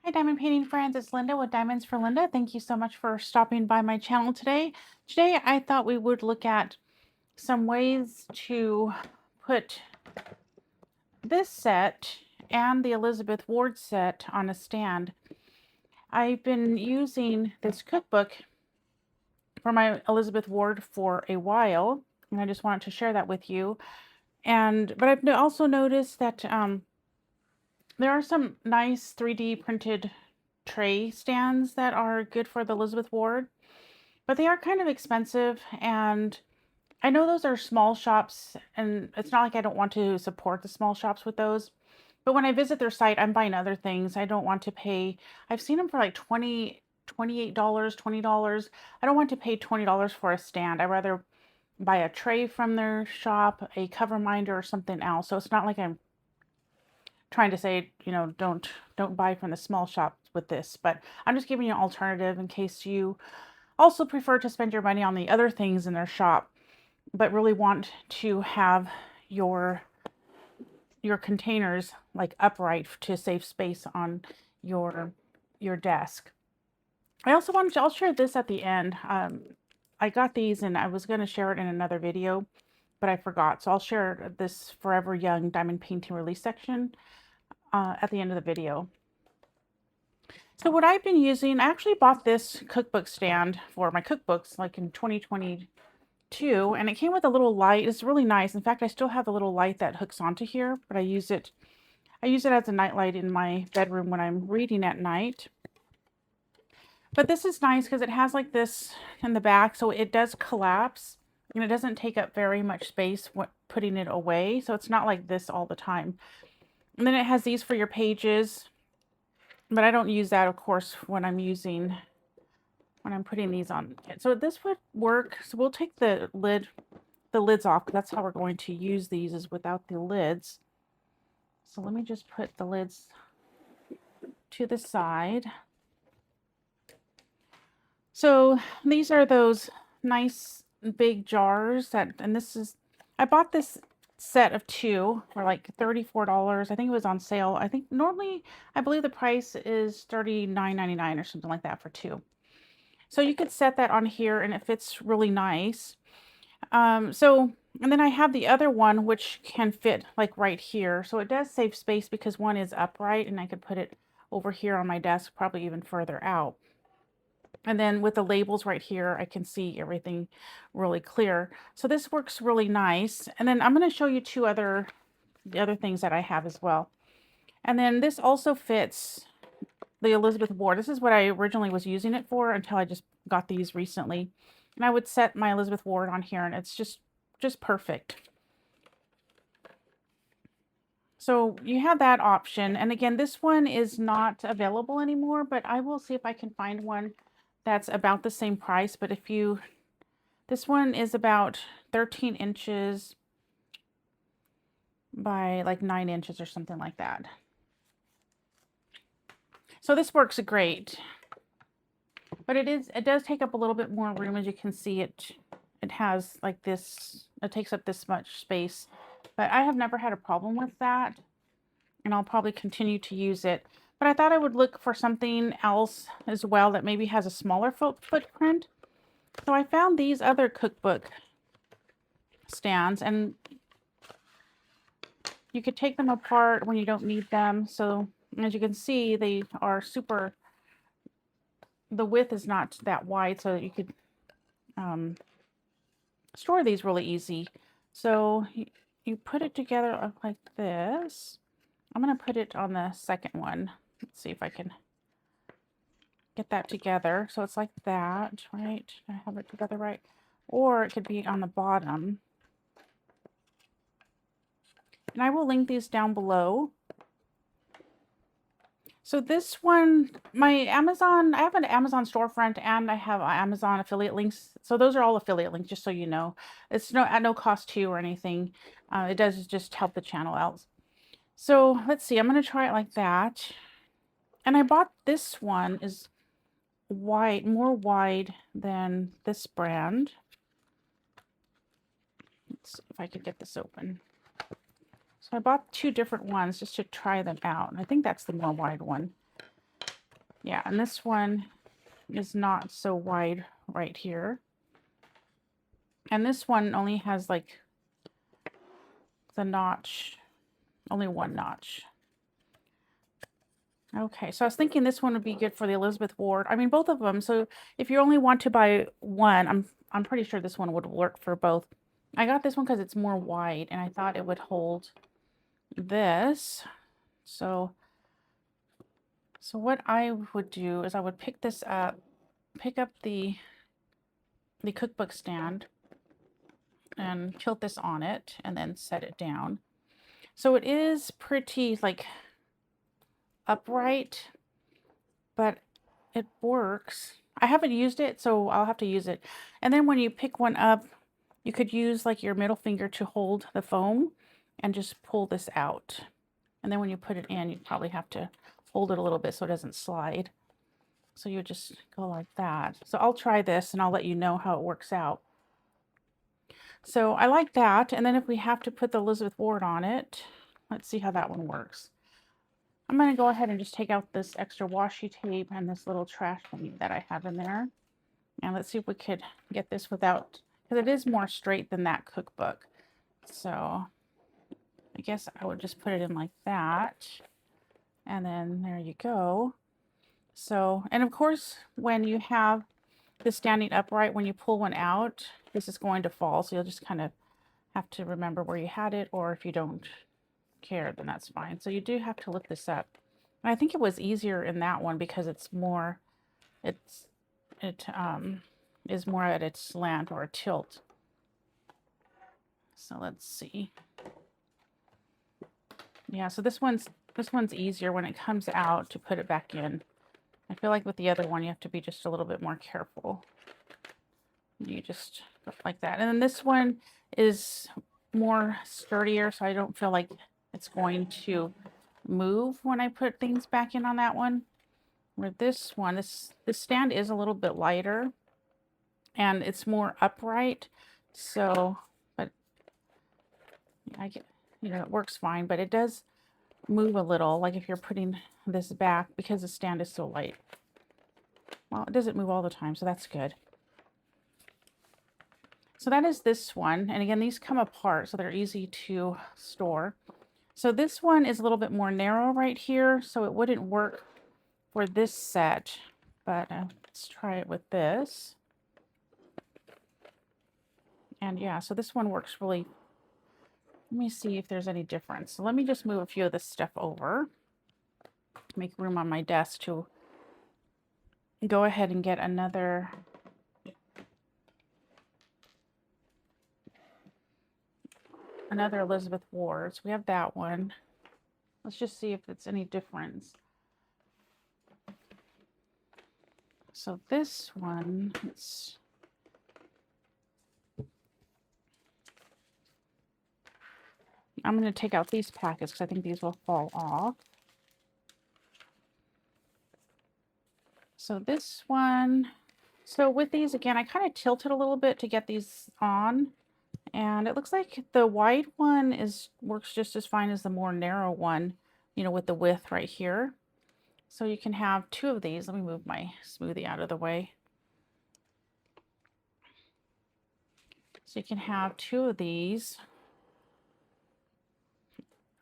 Hi, diamond painting friends. It's Linda with Diamonds for Linda. Thank you so much for stopping by my channel today. Today, I thought we would look at some ways to put this set and the Elizabeth Ward set on a stand. I've been using this cookbook for my Elizabeth Ward for a while, and I just wanted to share that with you. But I've also noticed that there are some nice 3D printed tray stands that are good for the Elizabeth Ward, but they are kind of expensive. And I know those are small shops, and it's not like I don't want to support the small shops with those. But when I visit their site, I'm buying other things. I don't want to pay, I've seen them for like $28, $20. I don't want to pay $20 for a stand. I'd rather buy a tray from their shop, a cover minder, or something else. So it's not like I'm trying to say, don't buy from the small shops with this, but I'm just giving you an alternative in case you also prefer to spend your money on the other things in their shop, but really want to have your containers like upright to save space on your desk. I also wanted to, I'll share this at the end. I got these and I was going to share it in another video, but I forgot. So I'll share this Forever Young Diamond Painting Release section at the end of the video. So what I've been using, I actually bought this cookbook stand for my cookbooks like in 2022, and it came with a little light. It's really nice. In fact, I still have the little light that hooks onto here, but I use it as a night light in my bedroom when I'm reading at night. But this is nice because it has like this in the back, so it does collapse and it doesn't take up very much space when putting it away. So it's not like this all the time. And then it has these for your pages, but I don't use that, of course, when I'm putting these on. So this would work. So we'll take the lids off, 'cause that's how we're going to use these, is without the lids. So let me just put the lids to the side. So these are those nice big jars and I bought this set of 2 for like $34. I think it was on sale. I think normally, I believe the price is $39.99 or something like that for 2. So you could set that on here and it fits really nice. And then I have the other one which can fit like right here. So it does save space because one is upright and I could put it over here on my desk, probably even further out. And then with the labels right here, I can see everything really clear. So this works really nice. And then I'm going to show you the other things that I have as well. And then this also fits the Elizabeth Ward. This is what I originally was using it for until I just got these recently. And I would set my Elizabeth Ward on here and it's just perfect. So you have that option. And again, this one is not available anymore, but I will see if I can find one that's about the same price. But this one is about 13 inches by like 9 inches or something like that. So this works great. But it does take up a little bit more room. As you can see, it has like this, it takes up this much space. But I have never had a problem with that, and I'll probably continue to use it. But I thought I would look for something else as well that maybe has a smaller footprint. So I found these other cookbook stands, and you could take them apart when you don't need them. So as you can see, they are the width is not that wide, so you could store these really easy. So you put it together like this. I'm going to put it on the second one. Let's see if I can get that together. So it's like that, right? I have it together right. Or it could be on the bottom. And I will link these down below. So this one, my Amazon, I have an Amazon storefront and I have Amazon affiliate links. So those are all affiliate links, just so you know. It's at no cost to you or anything. It does just help the channel out. So let's see, I'm going to try it like that. And I bought this one, is wide, more wide than this brand. Let's see if I could get this open. So I bought 2 different ones just to try them out. I think that's the more wide one. Yeah, and this one is not so wide right here. And this one only has like the notch, only one notch. Okay, so I was thinking this one would be good for the Elizabeth Ward. I mean, both of them. So if you only want to buy one, I'm pretty sure this one would work for both. I got this one because it's more wide, and I thought it would hold this. So what I would do is I would pick this up, pick up the cookbook stand, and tilt this on it, and then set it down. So it is pretty like upright, but it works. I haven't used it, so I'll have to use it. And then when you pick one up, you could use like your middle finger to hold the foam and just pull this out. And then when you put it in, you probably have to hold it a little bit so it doesn't slide. So you just go like that. So I'll try this and I'll let you know how it works out. So I like that. And then if we have to put the Elizabeth Ward on it, let's see how that one works. I'm going to go ahead and just take out this extra washi tape and this little trash thing that I have in there. And let's see if we could get this without, because it is more straight than that cookbook. So I guess I would just put it in like that. And then there you go. So, and of course, when you have this standing upright, when you pull one out, this is going to fall. So you'll just kind of have to remember where you had it, or if you don't care, then that's fine. So you do have to look this up. And I think it was easier in that one because it's more, it is more at its slant or a tilt. So let's see. Yeah, so this one's easier when it comes out to put it back in. I feel like with the other one you have to be just a little bit more careful. You just go like that. And then this one is more sturdier, so I don't feel like it's going to move when I put things back in on that one. Where this one, this stand is a little bit lighter and it's more upright. So, but I get, you know, it works fine, but it does move a little, like if you're putting this back because the stand is so light. Well, it doesn't move all the time, so that's good. So that is this one. And again, these come apart, so they're easy to store. So this one is a little bit more narrow right here, so it wouldn't work for this set, but let's try it with this. And yeah, so this one works really. Let me see if there's any difference. So let me just move a few of this stuff over. Make room on my desk to go ahead and get another Elizabeth Ward. So we have that one. Let's just see if it's any difference. So this one, I'm going to take out these packets because I think these will fall off. So this one, so with these, again, I kind of tilted a little bit to get these on. And it looks like the wide one works just as fine as the more narrow one, you know, with the width right here. So you can have two of these. Let me move my smoothie out of the way. So you can have two of these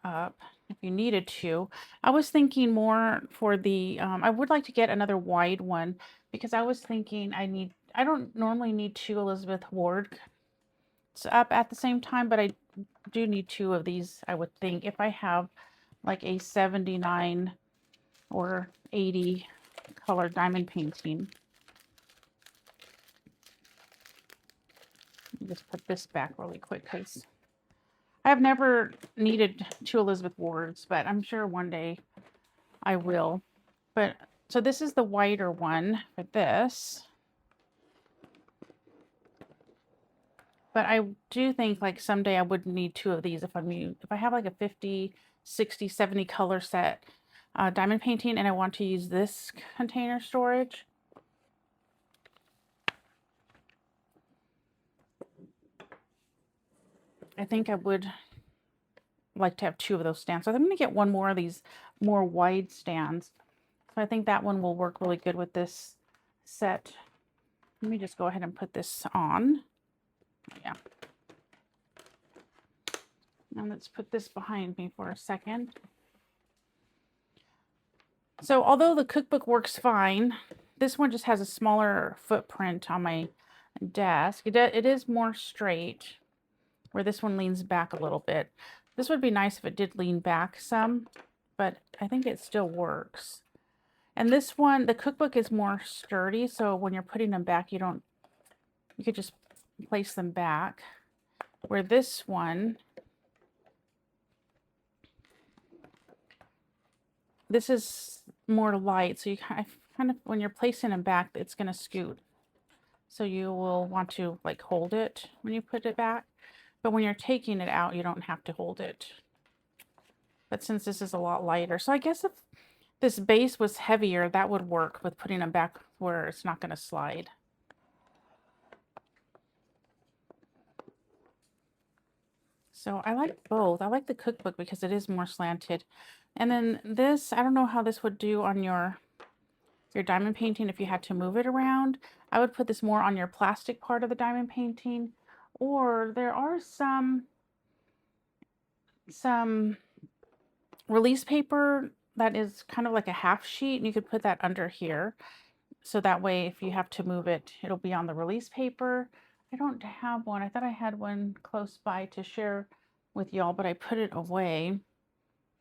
up if you needed to. I was thinking more for the, I would like to get another wide one because I was thinking I don't normally need two Elizabeth Ward up at the same time, but I do need two of these, I would think, if I have like a 79 or 80 color diamond painting. Let me just put this back really quick because I have never needed two Elizabeth Wards, but I'm sure one day I will. But so this is the wider one for this. But I do think like someday I would need two of these if I have like a 50, 60, 70 color set diamond painting and I want to use this container storage. I think I would like to have two of those stands. So I'm going to get one more of these more wide stands. So I think that one will work really good with this set. Let me just go ahead and put this on. Yeah. Now let's put this behind me for a second. So although the cookbook works fine, this one just has a smaller footprint on my desk. It is more straight, where this one leans back a little bit. This would be nice if it did lean back some, but I think it still works. And this one, the cookbook is more sturdy, so when you're putting them back, you could just place them back. Where this one, this is more light, so you kind of when you're placing them back, it's going to scoot. So you will want to like hold it when you put it back. But when you're taking it out, you don't have to hold it. But since this is a lot lighter, so I guess if this base was heavier, that would work with putting them back where it's not going to slide. So I like both. I like the cookbook because it is more slanted. And then this, I don't know how this would do on your diamond painting if you had to move it around. I would put this more on your plastic part of the diamond painting. Or there are some release paper that is kind of like a half sheet, and you could put that under here. So that way, if you have to move it, it'll be on the release paper. I don't have one. I thought I had one close by to share with y'all, but I put it away.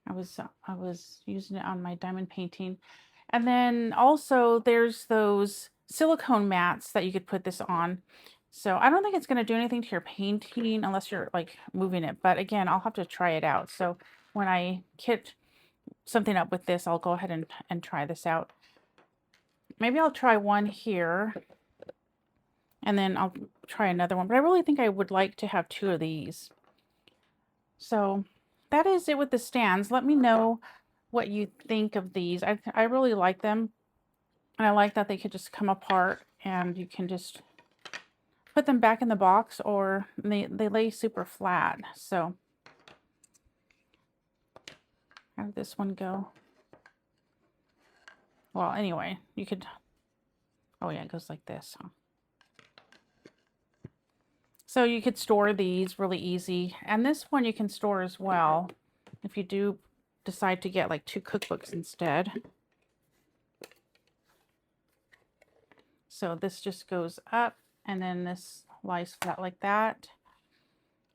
I was using it on my diamond painting. And then also there's those silicone mats that you could put this on. So I don't think it's going to do anything to your painting unless you're like moving it. But again, I'll have to try it out. So when I kit something up with this, I'll go ahead and try this out. Maybe I'll try one here and then I'll try another one. But I really think I would like to have 2 of these. So that is it with the stands. Let me know what you think of these. I really like them. And I like that they could just come apart and you can just put them back in the box, or they lay super flat. So how did this one go? Well, anyway, you could, oh yeah, it goes like this. Huh? So you could store these really easy. And this one you can store as well if you do decide to get like 2 cookbooks instead. So this just goes up and then this lies flat like that.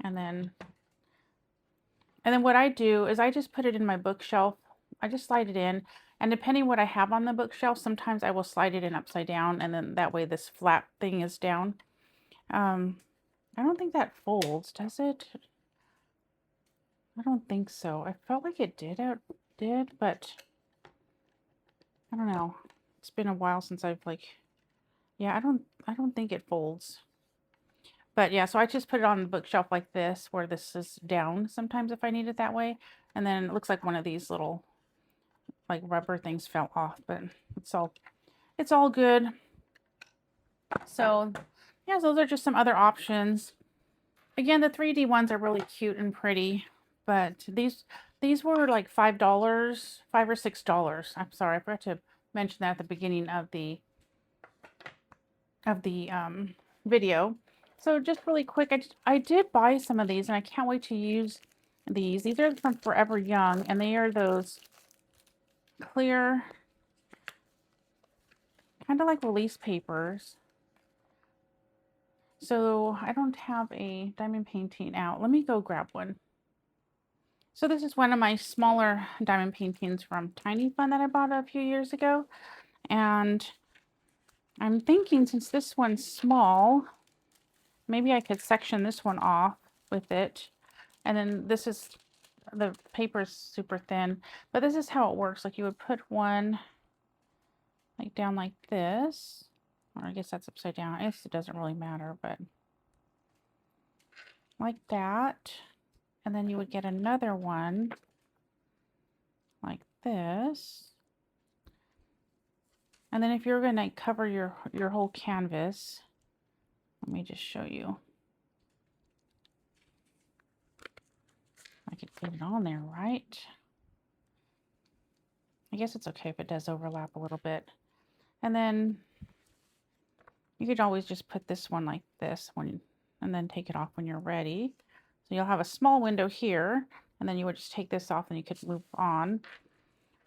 And then what I do is I just put it in my bookshelf. I just slide it in, and depending what I have on the bookshelf, sometimes I will slide it in upside down, and then that way this flat thing is down. I don't think that folds, does it? I don't think so. I felt like it did, but I don't know. It's been a while since I've yeah, I don't think it folds. But yeah, so I just put it on the bookshelf like this, where this is down sometimes if I need it that way. And then it looks like one of these little like rubber things fell off, but it's all good. So yeah, those are just some other options. Again, the 3D ones are really cute and pretty, but these were like $5, $5 or $6. I'm sorry, I forgot to mention that at the beginning of the video. So just really quick, I did buy some of these and I can't wait to use these. These are from Forever Young, and they are those clear, kind of like release papers. So I don't have a diamond painting out. Let me go grab one. So this is one of my smaller diamond paintings from Tiny Fun that I bought a few years ago. And I'm thinking, since this one's small, maybe I could section this one off with it. And then this is, the paper is super thin, but this is how it works. Like you would put one like down like this, or I guess that's upside down. I guess it doesn't really matter, but like that. And then you would get another one like this. And then if you're going to cover your whole canvas, let me just show you. I could fit it on there, right? I guess it's okay if it does overlap a little bit. And then you could always just put this one like this and then take it off when you're ready. So you'll have a small window here, and then you would just take this off and you could move on.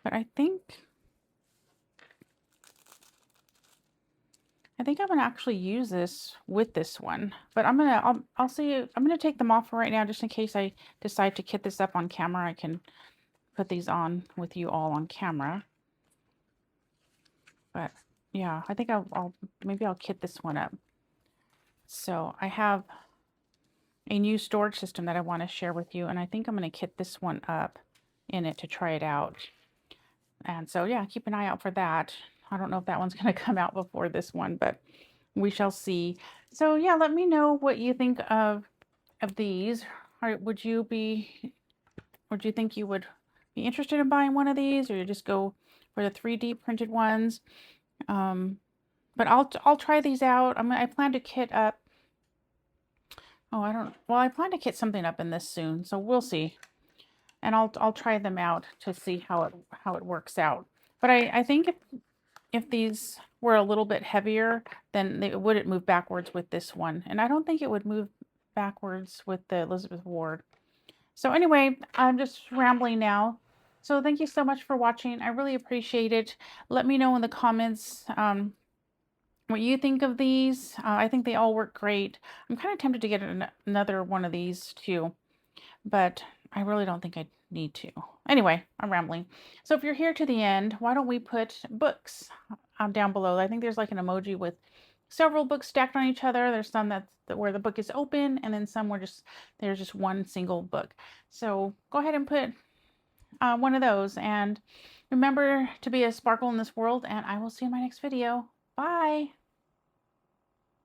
But I think I'm gonna actually use this with this one. But I'll see. I'm gonna take them off for right now, just in case I decide to kit this up on camera. I can put these on with you all on camera. But yeah, I think maybe I'll kit this one up. So I have a new storage system that I want to share with you, and I think I'm going to kit this one up in it to try it out. And so yeah, keep an eye out for that. I don't know if that one's going to come out before this one, but we shall see. So yeah, let me know what you think of these. Would you think you would be interested in buying one of these, or you just go for the 3D printed ones? But I'll try these out. I plan to kit up. Oh, I plan to kit something up in this soon, so we'll see. And I'll try them out to see how it works out. But I think if these were a little bit heavier, then it wouldn't move backwards with this one. And I don't think it would move backwards with the Elizabeth Ward. So anyway, I'm just rambling now. So thank you so much for watching. I really appreciate it. Let me know in the comments what you think of these. I think they all work great. I'm kind of tempted to get another one of these too, but I really don't think I need to. Anyway, I'm rambling. So if you're here to the end, why don't we put books down below? I think there's like an emoji with several books stacked on each other. There's some where the book is open, and then some where there's just one single book. So go ahead and put one of those, and remember to be a sparkle in this world, and I will see you in my next video. Bye.